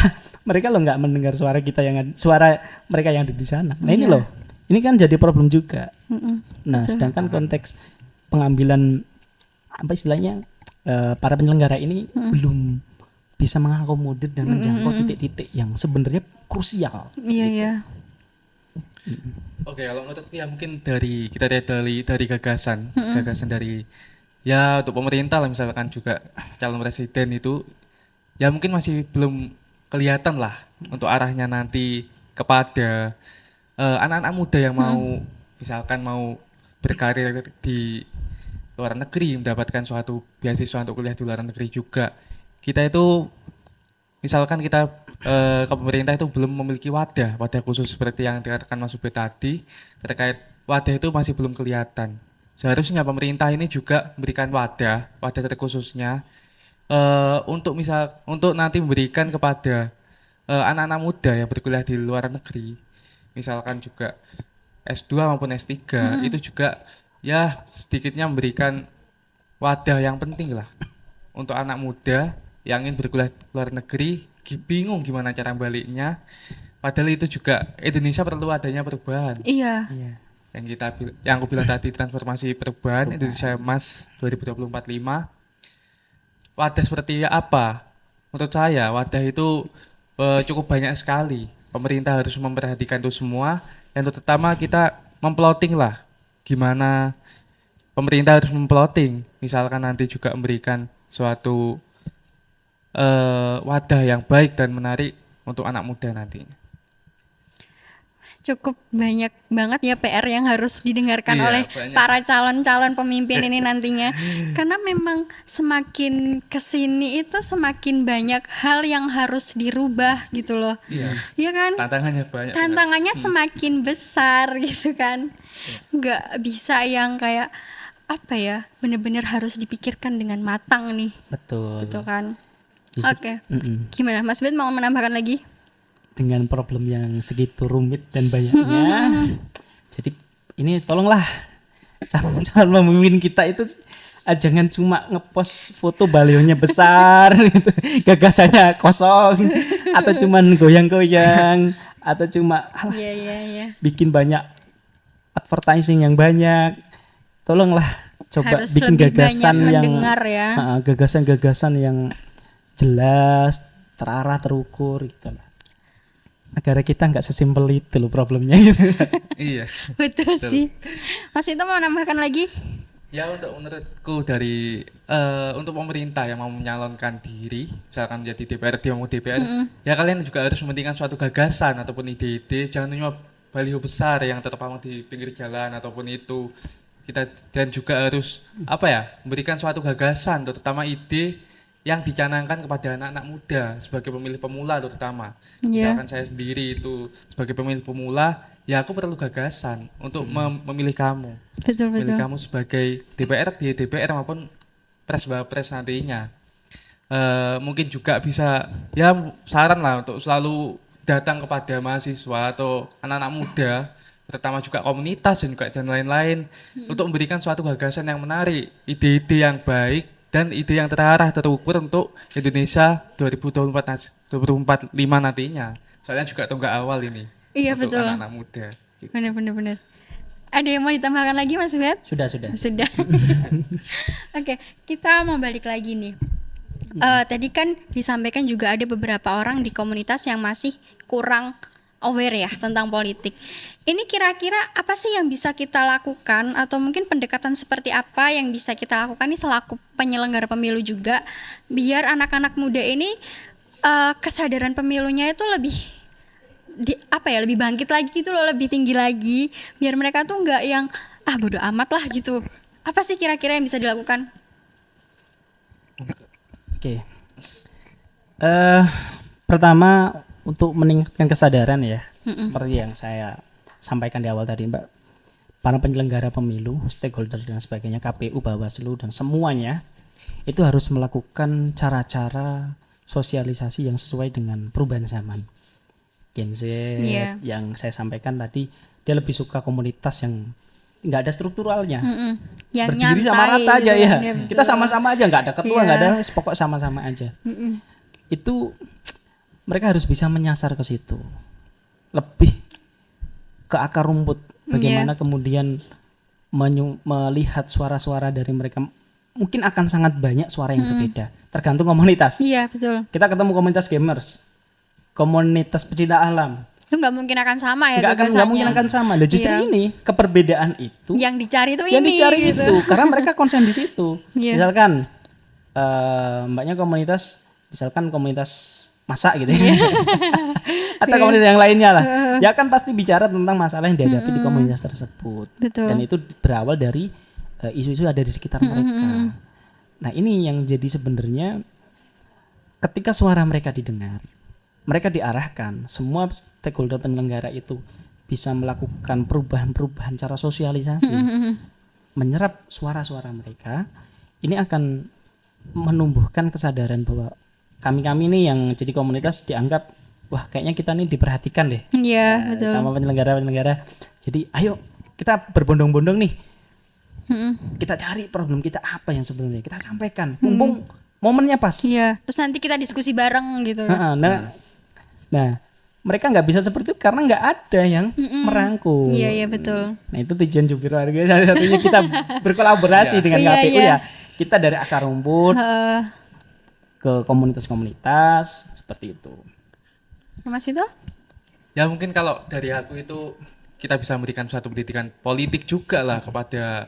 Speaker 2: mereka loh nggak mendengar suara kita suara mereka yang ada di sana. Nah ini loh, ini kan jadi problem juga. Nah sedangkan konteks pengambilan apa istilahnya para penyelenggara ini belum bisa mengakomodir dan menjangkau titik-titik yang sebenarnya krusial.
Speaker 1: Iya.
Speaker 3: Oke, kalau menurutku ya mungkin dari kita dari gagasan dari ya untuk pemerintah lah, misalkan juga calon presiden itu ya mungkin masih belum kelihatan lah untuk arahnya nanti kepada anak-anak muda yang mau misalkan mau berkarir di luar negeri, mendapatkan suatu beasiswa untuk kuliah di luar negeri juga. Kita itu misalkan kita ke pemerintah itu belum memiliki wadah khusus seperti yang dikatakan Mas Ubed tadi, terkait wadah itu masih belum kelihatan. Seharusnya pemerintah ini juga memberikan wadah terkhususnya untuk nanti memberikan kepada anak-anak muda yang berkuliah di luar negeri, misalkan juga S2 maupun S3 itu juga ya sedikitnya memberikan wadah yang penting lah untuk anak muda yang ingin berkuliah di luar negeri, bingung gimana cara baliknya, padahal itu juga Indonesia perlu adanya perubahan.
Speaker 1: Iya.
Speaker 3: Yang aku bilang tadi, transformasi perubahan Indonesia Emas 2024-5. Wadah seperti apa? Menurut saya wadah itu cukup banyak sekali. Pemerintah harus memperhatikan itu semua. Yang terutama kita memploting lah, gimana pemerintah harus memploting. Misalkan nanti juga memberikan suatu wadah yang baik dan menarik untuk anak muda nantinya.
Speaker 1: Cukup banyak banget ya PR yang harus didengarkan oleh para calon-calon pemimpin ini nantinya. Karena memang semakin kesini itu semakin banyak hal yang harus dirubah gitu loh. Iya kan?
Speaker 3: Tantangannya banyak.
Speaker 1: Tantangannya semakin besar gitu kan. Nggak bisa yang kayak apa ya, benar-benar harus dipikirkan dengan matang nih.
Speaker 2: Betul.
Speaker 1: Gitu kan. Oke. Gimana Mas Ben, mau menambahkan lagi?
Speaker 2: Dengan problem yang segitu rumit dan banyaknya, jadi ini tolonglah calon pemimpin kita itu jangan cuma ngepost foto balionya besar, gitu, gagasannya kosong, atau cuman goyang-goyang, atau cuma bikin banyak advertising yang banyak. Tolonglah coba
Speaker 1: harus
Speaker 2: bikin gagasan yang
Speaker 1: gagasan
Speaker 2: yang jelas, terarah, terukur gitu lah. Negara kita nggak sesimpel itu loh problemnya gitu.
Speaker 3: Iya.
Speaker 1: Betul sih. Mas itu mau nambahkan lagi?
Speaker 3: Ya menurutku dari untuk pemerintah yang mau menyalonkan diri, misalkan menjadi DPRD mau DPR, ya kalian juga harus mementingkan suatu gagasan ataupun ide-ide, jangan cuma baliho besar yang terpasang di pinggir jalan ataupun itu. Kita dan juga harus memberikan suatu gagasan, terutama ide yang dicanangkan kepada anak-anak muda sebagai pemilih pemula terutama. Misalkan saya sendiri itu sebagai pemilih pemula, ya aku perlu gagasan untuk memilih kamu.
Speaker 1: Betul.
Speaker 3: Memilih kamu sebagai DPR maupun pres nantinya. Mungkin juga bisa ya saran lah untuk selalu datang kepada mahasiswa atau anak-anak muda, terutama juga komunitas dan lain-lain untuk memberikan suatu gagasan yang menarik, ide-ide yang baik dan ide yang terarah terukur untuk Indonesia 2045 nantinya. Soalnya juga tonggak awal ini.
Speaker 1: Iya,
Speaker 3: untuk
Speaker 1: betul.
Speaker 3: anak-anak muda.
Speaker 1: Benar. Ada yang mau ditambahkan lagi Mas Ubed?
Speaker 2: Sudah.
Speaker 1: Sudah. Oke, kita mau balik lagi nih. Tadi kan disampaikan juga ada beberapa orang di komunitas yang masih kurang aware ya tentang politik. Ini kira-kira apa sih yang bisa kita lakukan atau mungkin pendekatan seperti apa yang bisa kita lakukan nih selaku penyelenggara pemilu juga biar anak-anak muda ini kesadaran pemilunya itu lebih lebih bangkit lagi gitu loh, lebih tinggi lagi biar mereka tuh nggak yang bodo amat lah gitu. Apa sih kira-kira yang bisa dilakukan?
Speaker 2: Oke. Pertama untuk meningkatkan kesadaran ya, seperti yang saya sampaikan di awal tadi Mbak, para penyelenggara pemilu, stakeholder dan sebagainya, KPU, Bawaslu dan semuanya itu harus melakukan cara-cara sosialisasi yang sesuai dengan perubahan zaman. Gen Z yang saya sampaikan tadi, dia lebih suka komunitas yang nggak ada strukturalnya,
Speaker 1: Yang
Speaker 2: berdiri
Speaker 1: nyantai
Speaker 2: sama rata aja
Speaker 1: gitu
Speaker 2: ya.
Speaker 1: kan,
Speaker 2: Kita sama-sama aja, nggak ada ketua,
Speaker 1: Iya.
Speaker 2: nggak ada, pokok sama-sama aja. Itu mereka harus bisa menyasar ke situ, lebih ke akar rumput. Bagaimana kemudian melihat suara-suara dari mereka, mungkin akan sangat banyak suara yang berbeda, tergantung komunitas.
Speaker 1: Iya, betul.
Speaker 2: Kita ketemu komunitas gamers, komunitas pecinta alam,
Speaker 1: Itu nggak mungkin akan sama ya
Speaker 2: nggak
Speaker 1: gagasannya.
Speaker 2: mungkin akan sama. Dan justru
Speaker 1: Iya.
Speaker 2: ini keperbedaan itu
Speaker 1: Yang dicari itu
Speaker 2: yang
Speaker 1: ini
Speaker 2: dicari
Speaker 1: gitu.
Speaker 2: itu karena mereka konsen di situ.
Speaker 1: Iya.
Speaker 2: Misalkan mbaknya komunitas, misalkan komunitas masak gitu ya.
Speaker 1: Iya.
Speaker 2: Atau komunitas yang lainnya lah. Ya kan pasti bicara tentang masalah yang dihadapi di komunitas tersebut.
Speaker 1: Betul.
Speaker 2: Dan itu berawal dari isu-isu ada di sekitar mereka. Nah, ini yang jadi sebenarnya ketika suara mereka didengar, mereka diarahkan, semua stakeholder penyelenggara itu bisa melakukan perubahan-perubahan cara sosialisasi, menyerap suara-suara mereka, ini akan menumbuhkan kesadaran bahwa kami nih yang jadi komunitas dianggap, wah kayaknya kita nih diperhatikan deh
Speaker 1: Iya, betul.
Speaker 2: sama penyelenggara-penyelenggara. Jadi ayo kita berbondong-bondong nih, kita cari problem kita apa yang sebenarnya, kita sampaikan, mumpung momennya pas.
Speaker 1: Iya. Terus nanti kita diskusi bareng gitu.
Speaker 2: Nah, mereka nggak bisa seperti itu karena nggak ada yang merangkul.
Speaker 1: Iya, betul.
Speaker 2: Nah, itu tujuan Jubir Warga salah satunya kita berkolaborasi dengan
Speaker 1: Iya,
Speaker 2: KPU
Speaker 1: iya.
Speaker 2: ya. Kita dari akar rumput ke komunitas-komunitas seperti itu.
Speaker 1: Mas itu?
Speaker 3: Ya mungkin kalau dari aku itu kita bisa memberikan suatu pendidikan politik juga lah kepada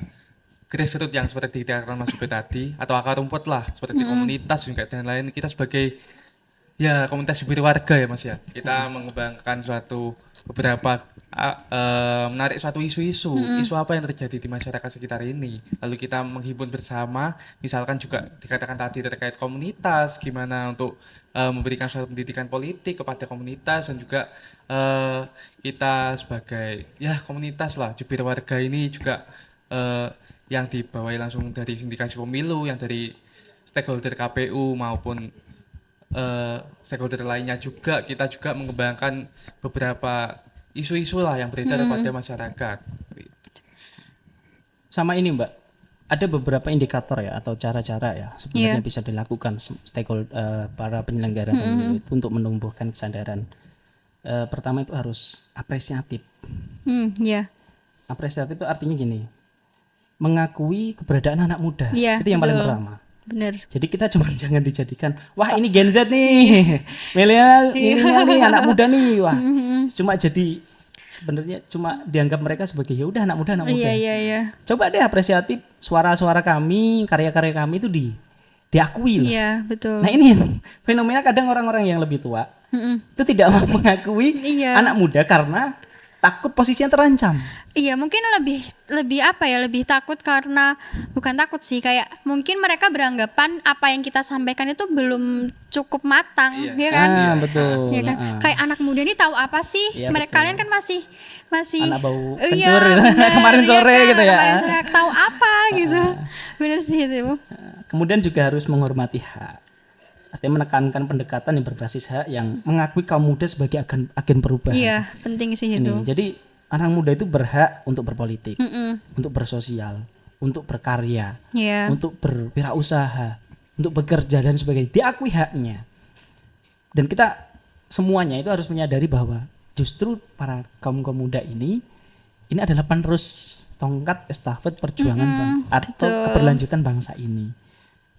Speaker 3: grassroots yang seperti dikatakan Mas Ubed tadi, atau akar rumput lah seperti komunitas juga dan lain. Kita sebagai ya komunitas Jubir Warga ya Mas ya, kita mengembangkan suatu beberapa menarik suatu isu-isu apa yang terjadi di masyarakat sekitar ini, lalu kita menghimpun bersama. Misalkan juga dikatakan tadi terkait komunitas, gimana untuk memberikan suatu pendidikan politik kepada komunitas, dan juga kita sebagai ya komunitas lah Jubir Warga ini juga yang dibawahi langsung dari sindikasi pemilu, yang dari stakeholder KPU maupun stakeholder lainnya juga. Kita juga mengembangkan beberapa isu-isu lah yang beredar pada masyarakat.
Speaker 2: Sama ini Mbak, ada beberapa indikator ya atau cara-cara ya sebenarnya bisa dilakukan stakeholder para penyelenggara pemilu itu untuk menumbuhkan kesadaran. Pertama itu harus apresiatif.
Speaker 1: Iya.
Speaker 2: Apresiatif itu artinya gini, mengakui keberadaan anak muda.
Speaker 1: Iya,
Speaker 2: Itu yang paling
Speaker 1: betul.
Speaker 2: pertama.
Speaker 1: Bener.
Speaker 2: Jadi kita cuma jangan dijadikan, wah ini Gen Z nih, milenial nih, anak muda nih, wah. Cuma jadi sebenarnya cuma dianggap mereka sebagai ya udah anak muda.
Speaker 1: Iya.
Speaker 2: Coba deh apresiatif suara-suara kami, karya-karya kami itu diakui lah.
Speaker 1: Iya, betul.
Speaker 2: Nah ini fenomena kadang orang-orang yang lebih tua itu tidak mau mengakui
Speaker 1: Iya.
Speaker 2: anak muda karena takut posisinya terancam.
Speaker 1: Iya, mungkin lebih apa ya, lebih takut karena bukan takut sih, kayak mungkin mereka beranggapan apa yang kita sampaikan itu belum cukup matang, ya kan?
Speaker 2: Betul.
Speaker 1: Ya kan? Kayak anak muda ini tahu apa sih?
Speaker 2: Iya,
Speaker 1: Mereka
Speaker 2: betul.
Speaker 1: kalian kan masih
Speaker 2: Anak bau
Speaker 1: iya,
Speaker 2: kencur gitu.
Speaker 1: bener,
Speaker 2: Kemarin
Speaker 1: iya
Speaker 2: sore
Speaker 1: kan?
Speaker 2: gitu ya.
Speaker 1: Kemarin sore tahu apa gitu. Bener sih itu.
Speaker 2: Kemudian juga harus menghormati hak. Artinya menekankan pendekatan yang berbasis hak yang mengakui kaum muda sebagai agen perubahan.
Speaker 1: Iya, penting sih itu.
Speaker 2: Ini. Jadi anak muda itu berhak untuk berpolitik, untuk bersosial, untuk berkarya,
Speaker 1: Iya.
Speaker 2: untuk berwirausaha, untuk bekerja dan sebagainya. Diakui haknya. Dan kita semuanya itu harus menyadari bahwa justru para kaum muda ini adalah penerus tongkat estafet perjuangan atau
Speaker 1: betul.
Speaker 2: keberlanjutan bangsa ini.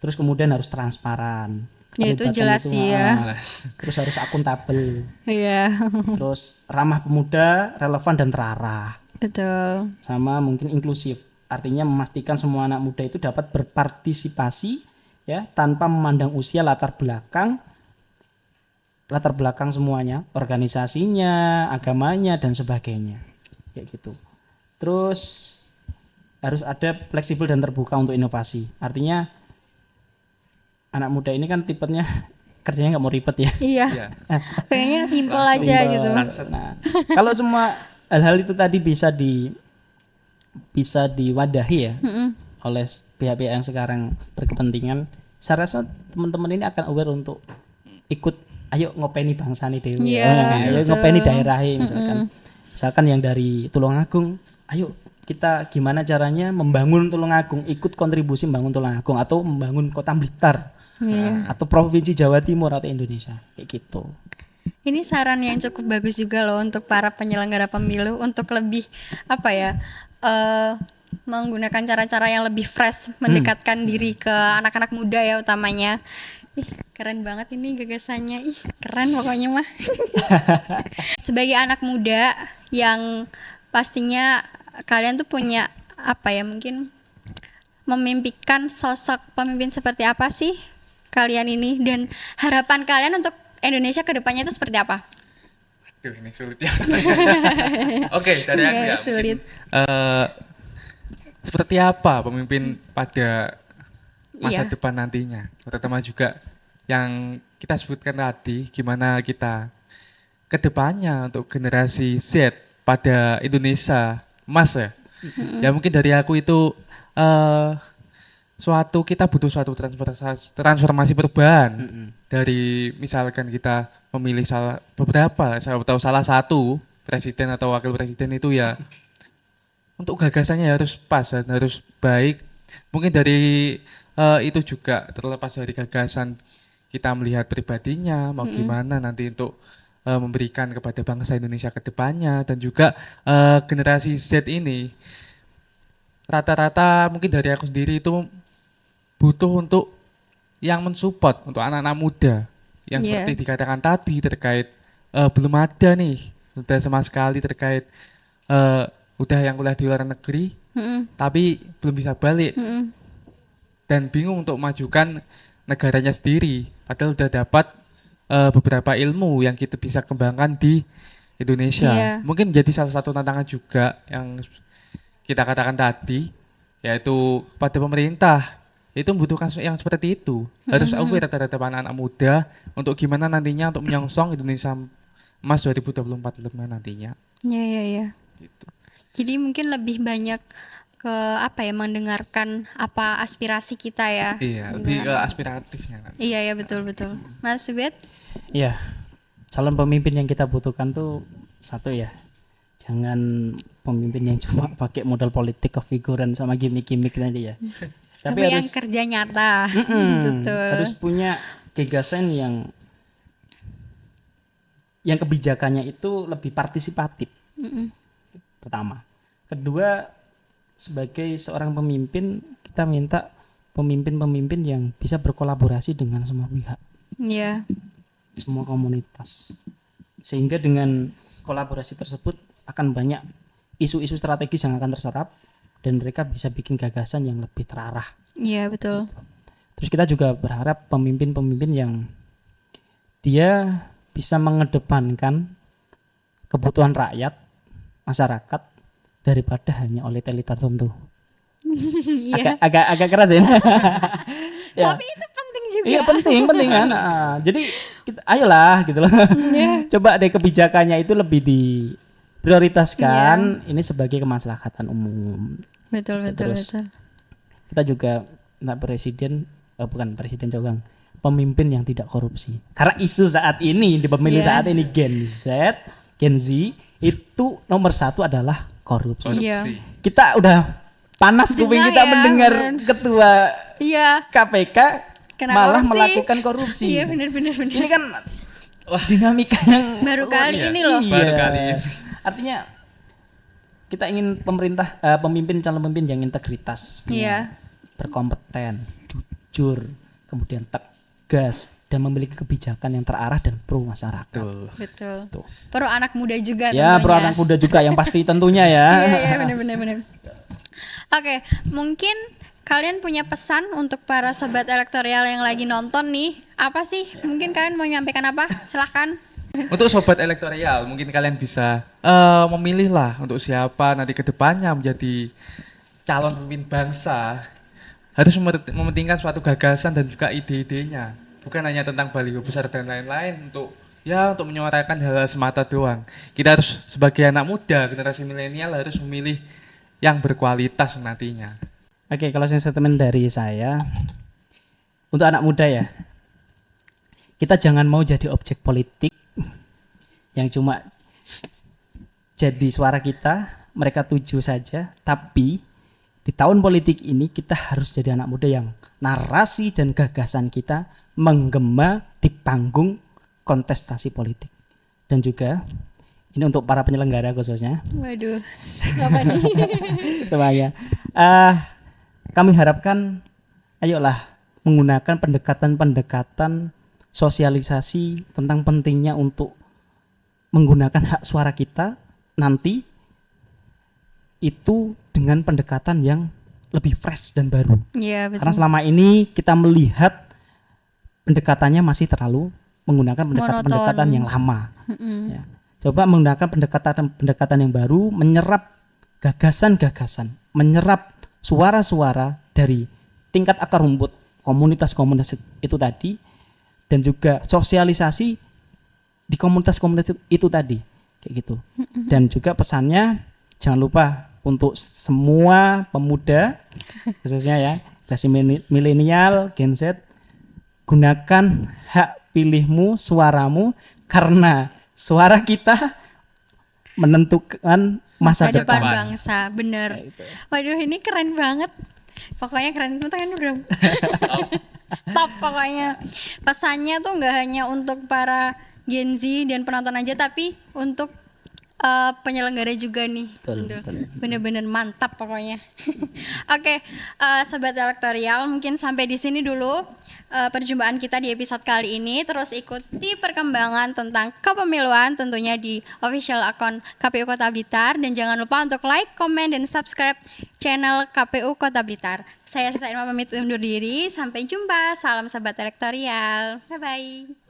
Speaker 2: Terus kemudian harus transparan.
Speaker 1: Ya, itu
Speaker 2: Keterlibatan
Speaker 1: jelas
Speaker 2: itu,
Speaker 1: sih ya.
Speaker 2: Terus harus akuntabel.
Speaker 1: Iya.
Speaker 2: Terus ramah pemuda, relevan dan terarah.
Speaker 1: Betul.
Speaker 2: Sama mungkin inklusif. Artinya memastikan semua anak muda itu dapat berpartisipasi ya tanpa memandang usia, latar belakang semuanya, organisasinya, agamanya dan sebagainya. Kayak gitu. Terus harus ada fleksibel dan terbuka untuk inovasi. Artinya anak muda ini kan tipenya kerjanya nggak mau ribet ya.
Speaker 1: Iya.
Speaker 3: Iya.
Speaker 1: Kayaknya simpel aja
Speaker 2: Simpel.
Speaker 1: gitu.
Speaker 2: Nah, kalau semua hal-hal itu tadi bisa diwadahi ya oleh pihak-pihak yang sekarang berkepentingan, saya rasa teman-teman ini akan aware untuk ikut ayo ngopeni bangsa nih dewe.
Speaker 1: Iya,
Speaker 2: Ayo
Speaker 1: betul.
Speaker 2: ngopeni daerah misalkan yang dari Tulungagung, ayo kita gimana caranya membangun Tulungagung, ikut kontribusi membangun Tulungagung atau membangun Kota Blitar.
Speaker 1: Iya.
Speaker 2: Atau Provinsi Jawa Timur atau Indonesia kayak gitu.
Speaker 1: Ini saran yang cukup bagus juga loh untuk para penyelenggara pemilu untuk lebih apa ya menggunakan cara-cara yang lebih fresh, mendekatkan diri ke anak-anak muda ya utamanya. Ih, keren banget ini gagasannya. Ih, keren pokoknya mah. Sebagai anak muda yang pastinya kalian tuh punya apa ya, mungkin memimpikan sosok pemimpin seperti apa sih kalian ini, dan harapan kalian untuk Indonesia ke depannya itu seperti apa?
Speaker 3: Aduh, ini sulit ya. Oke, dari aku
Speaker 1: Iya,
Speaker 3: ya.
Speaker 1: sulit.
Speaker 3: Seperti apa pemimpin pada masa
Speaker 1: Iya.
Speaker 3: depan nantinya? Terutama juga yang kita sebutkan tadi, gimana kita ke depannya untuk generasi Z pada Indonesia emas ya. Ya mungkin dari aku itu kita butuh suatu transformasi perubahan. Dari misalkan kita memilih salah satu presiden atau wakil presiden itu ya untuk gagasannya harus pas dan harus baik. Mungkin dari itu juga terlepas dari gagasan, kita melihat pribadinya mau gimana nanti untuk memberikan kepada bangsa Indonesia ke depannya. Dan juga generasi Z ini rata-rata mungkin dari aku sendiri itu butuh untuk yang mensupport untuk anak-anak muda yang
Speaker 1: Iya.
Speaker 3: seperti dikatakan tadi terkait belum ada nih sudah sama sekali terkait udah yang kuliah di luar negeri tapi belum bisa balik dan bingung untuk memajukan negaranya sendiri, padahal udah dapat beberapa ilmu yang kita bisa kembangkan di Indonesia.
Speaker 1: Iya.
Speaker 3: Mungkin jadi salah satu tantangan juga yang kita katakan tadi, yaitu pada pemerintah itu membutuhkan yang seperti itu. Harus aware terhadap anak-anak muda untuk gimana nantinya untuk menyongsong Indonesia Emas 2024 nantinya.
Speaker 1: Iya.
Speaker 3: Gitu.
Speaker 1: Jadi mungkin lebih banyak ke apa ya, mendengarkan apa aspirasi kita ya.
Speaker 3: Iya, lebih ke aspiratifnya nanti.
Speaker 1: Iya ya, betul. Mas Subet?
Speaker 2: Iya, calon pemimpin yang kita butuhkan tuh satu ya, jangan pemimpin yang cuma pakai modal politik kefiguran sama gimmick-gimmick tadi ya.
Speaker 1: Tapi yang kerja nyata. Betul.
Speaker 2: Harus punya gagasan yang kebijakannya itu lebih partisipatif. Pertama. Kedua, sebagai seorang pemimpin kita minta pemimpin-pemimpin yang bisa berkolaborasi dengan semua pihak,
Speaker 1: Iya.
Speaker 2: semua komunitas, sehingga dengan kolaborasi tersebut akan banyak isu-isu strategis yang akan terserap dan mereka bisa bikin gagasan yang lebih terarah.
Speaker 1: Iya, betul.
Speaker 2: Terus kita juga berharap pemimpin-pemimpin yang dia bisa mengedepankan kebutuhan rakyat, masyarakat daripada hanya oleh elit tertentu.
Speaker 1: Iya.
Speaker 2: Agak keras ya. Ya.
Speaker 1: Tapi itu penting juga.
Speaker 2: Iya, penting kan. Jadi ayolah gitu loh. Coba deh kebijakannya itu lebih diprioritaskan ini sebagai kemaslahatan umum.
Speaker 1: Betul.
Speaker 2: Terus kita juga minta presiden bukan presiden Jogang, pemimpin yang tidak korupsi. Karena isu saat ini di pemilu
Speaker 1: Iya.
Speaker 2: saat ini Gen Z itu nomor 1 adalah korupsi.
Speaker 1: Iya.
Speaker 2: Kita udah panas kuping
Speaker 1: Jengah
Speaker 2: kita
Speaker 1: ya,
Speaker 2: mendengar
Speaker 1: bener.
Speaker 2: ketua
Speaker 1: Iya.
Speaker 2: KPK
Speaker 1: Kena
Speaker 2: malah
Speaker 1: korupsi.
Speaker 2: melakukan korupsi.
Speaker 1: Iya benar-benar.
Speaker 2: Ini kan dinamika yang
Speaker 1: Baru kali
Speaker 3: iya.
Speaker 1: ini loh.
Speaker 3: Baru kali ini.
Speaker 2: Artinya kita ingin pemimpin calon pemimpin yang integritas,
Speaker 1: Iya.
Speaker 2: berkompeten, jujur, kemudian tegas dan memiliki kebijakan yang terarah dan pro masyarakat.
Speaker 1: Betul.
Speaker 2: Tuh.
Speaker 1: Pro anak muda juga
Speaker 2: Ya,
Speaker 1: tentunya.
Speaker 2: pro anak muda juga yang pasti tentunya ya.
Speaker 1: Iya benar. Oke, mungkin kalian punya pesan untuk para sobat elektoral yang lagi nonton nih. Apa sih? Mungkin kalian mau menyampaikan apa? Silahkan.
Speaker 3: Untuk sobat elektoral, mungkin kalian bisa memilih lah untuk siapa nanti ke depannya menjadi calon pemimpin bangsa. Harus mementingkan suatu gagasan dan juga ide-idenya. Bukan hanya tentang baliho besar dan lain-lain untuk menyuarakan hal semata doang. Kita harus sebagai anak muda, generasi milenial harus memilih yang berkualitas nantinya.
Speaker 2: Oke, kalau statement dari saya untuk anak muda ya, kita jangan mau jadi objek politik yang cuma jadi suara kita, mereka tuju saja. Tapi di tahun politik ini kita harus jadi anak muda yang narasi dan gagasan kita menggema di panggung kontestasi politik. Dan juga ini untuk para penyelenggara khususnya.
Speaker 1: Waduh. Apa nih?
Speaker 2: Semuanya. Kami harapkan ayolah menggunakan pendekatan-pendekatan sosialisasi tentang pentingnya untuk menggunakan hak suara kita nanti itu dengan pendekatan yang lebih fresh dan baru.
Speaker 1: Iya, betul.
Speaker 2: Karena selama ini kita melihat pendekatannya masih terlalu menggunakan pendekatan-pendekatan yang lama. Ya. Coba menggunakan pendekatan yang baru, menyerap gagasan-gagasan, menyerap suara-suara dari tingkat akar rumput komunitas-komunitas itu tadi, dan juga sosialisasi di komunitas-komunitas itu tadi, kayak gitu. Dan juga pesannya jangan lupa untuk semua pemuda khususnya ya, generasi milenial, Gen Z, gunakan hak pilihmu, suaramu, karena suara kita menentukan masa
Speaker 1: depan
Speaker 2: depan.
Speaker 1: bangsa, bener. Waduh, ini keren banget. Pokoknya keren banget kan udah. Top pokoknya. Pesannya tuh nggak hanya untuk para Gen Z dan penonton aja, tapi untuk penyelenggara juga nih.
Speaker 2: Betul.
Speaker 1: Bener-bener mantap pokoknya. Oke, sobat elektoral, mungkin sampai di sini dulu perjumpaan kita di episode kali ini. Terus ikuti perkembangan tentang kepemiluan tentunya di official account KPU Kota Blitar, dan jangan lupa untuk like, komen, dan subscribe channel KPU Kota Blitar. Saya Sasa Irma pamit undur diri, sampai jumpa. Salam sobat elektoral. Bye bye.